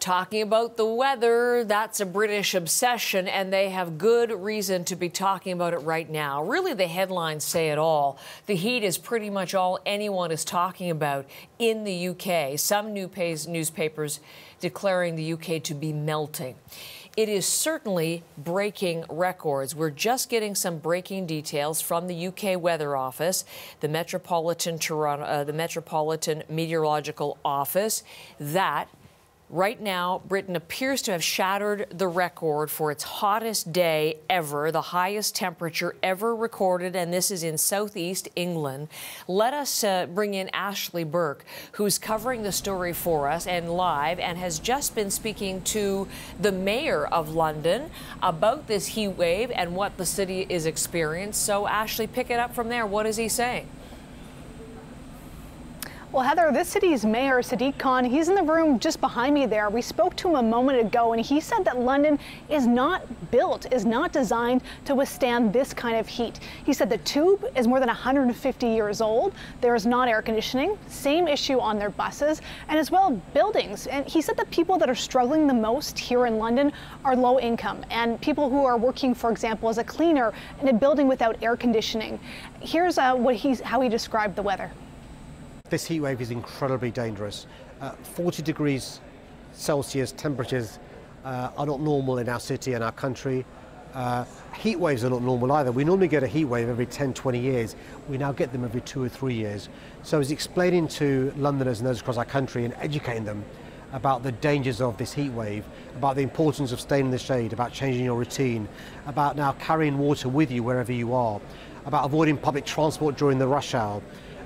Talking about the weather, that's a British obsession, and they have good reason to be talking about it right now. Really, the headlines say it all. The heat is pretty much all anyone is talking about in the UK. Some newspapers declaring the UK to be melting. It is certainly breaking records. We're just getting some breaking details from the UK Weather Office, the Metropolitan Meteorological Office, that right now, Britain appears to have shattered the record for its hottest day ever, the highest temperature ever recorded, and this is in southeast England. Let us bring in Ashley Burke, who's covering the story for us and live, and has just been speaking to the mayor of London about this heat wave and what the city is experiencing. So, Ashley, pick it up from there. What is he saying? Well, Heather, this city's mayor, Sadiq Khan, he's in the room just behind me there. We spoke to him a moment ago, and he said that London is not designed to withstand this kind of heat. He said the tube is more than 150 years old. There is not air conditioning, same issue on their buses, and as well buildings. And he said the people that are struggling the most here in London are low income and people who are working, for example, as a cleaner in a building without air conditioning. Here's how he described the weather. This heat wave is incredibly dangerous. 40 degrees Celsius temperatures are not normal in our city and our country. Heat waves are not normal either. We normally get a heat wave every 10, 20 years. We now get them every 2 or 3 years. So he's explaining to Londoners and those across our country and educating them about the dangers of this heat wave, about the importance of staying in the shade, about changing your routine, about now carrying water with you wherever you are, about avoiding public transport during the rush hour,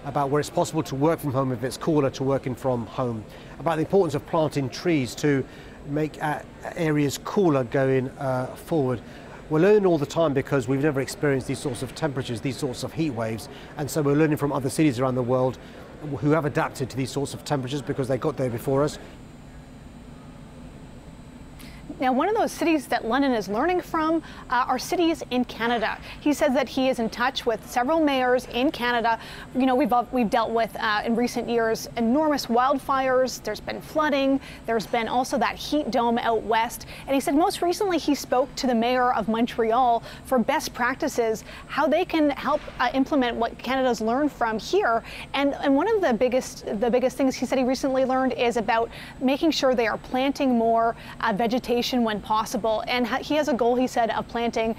about where it's possible to work from home if it's cooler to working from home, about the importance of planting trees to make areas cooler going forward. We're learning all the time because we've never experienced these sorts of temperatures, these sorts of heat waves, and so we're learning from other cities around the world who have adapted to these sorts of temperatures because they got there before us. Now, one of those cities that London is learning from are cities in Canada. He says that he is in touch with several mayors in Canada. You know, we've dealt with in recent years enormous wildfires. There's been flooding. There's been also that heat dome out west. And he said most recently he spoke to the mayor of Montreal for best practices, how they can help implement what Canada's learned from here. And one of the biggest things he said he recently learned is about making sure they are planting more vegetation when possible, and he has a goal, he said, of planting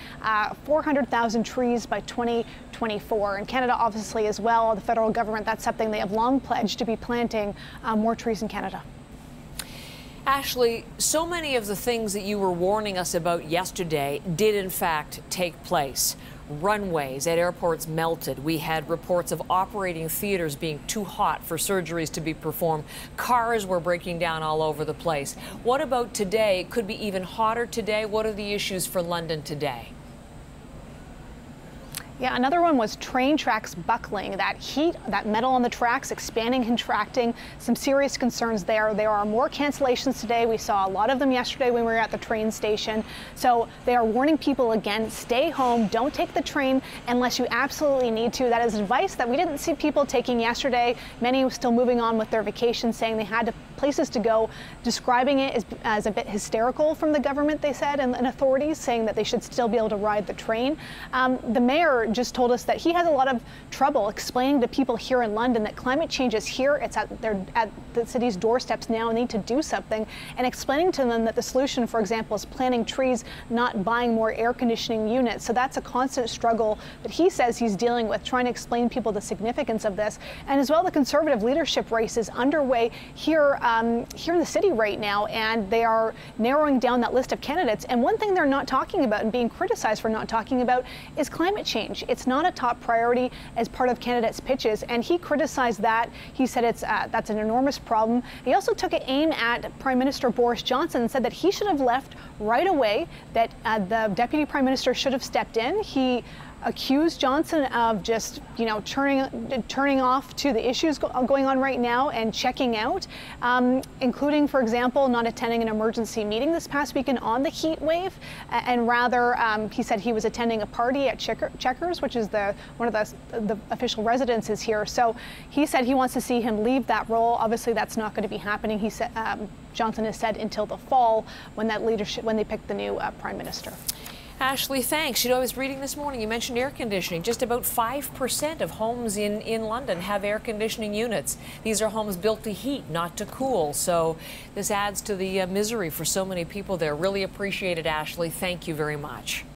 400,000 trees by 2024. And Canada obviously as well, the federal government, that's something they have long pledged to be planting more trees in Canada. Ashley, so many of the things that you were warning us about yesterday did in fact take place. Runways at airports melted. We had reports of operating theaters being too hot for surgeries to be performed. Cars were breaking down all over the place. What about today? It could be even hotter today. What are the issues for London today? Yeah, another one was train tracks buckling. That heat, that metal on the tracks, expanding, contracting, some serious concerns there. There are more cancellations today. We saw a lot of them yesterday when we were at the train station. So they are warning people again, stay home, don't take the train unless you absolutely need to. That is advice that we didn't see people taking yesterday. Many were still moving on with their vacations, saying they had places to go, describing it as a bit hysterical from the government, they said, and authorities, saying that they should still be able to ride the train. The mayor just told us that he has a lot of trouble explaining to people here in London that climate change is here, it's at the city's doorsteps now, and need to do something, and explaining to them that the solution, for example, is planting trees, not buying more air conditioning units. So that's a constant struggle that he says he's dealing with, trying to explain to people the significance of this. And as well, the Conservative leadership race is underway here in the city right now, and they are narrowing down that list of candidates. And one thing they're not talking about and being criticized for not talking about is climate change. It's not a top priority as part of candidates' pitches, and he criticized that. He said that's an enormous problem. He also took an aim at Prime Minister Boris Johnson and said that he should have left right away, that the Deputy Prime Minister should have stepped in. He accused Johnson of just, turning off to the issues going on right now and checking out, including, for example, not attending an emergency meeting this past weekend on the heat wave, and rather, he said he was attending a party at Checkers, which is one of the official residences here. So he said he wants to see him leave that role. Obviously, that's not going to be happening. He said Johnson has said until the fall when they pick the new prime minister. Ashley, thanks. I was reading this morning, you mentioned air conditioning. Just about 5% of homes in London have air conditioning units. These are homes built to heat, not to cool. So this adds to the misery for so many people there. Really appreciate it, Ashley. Thank you very much.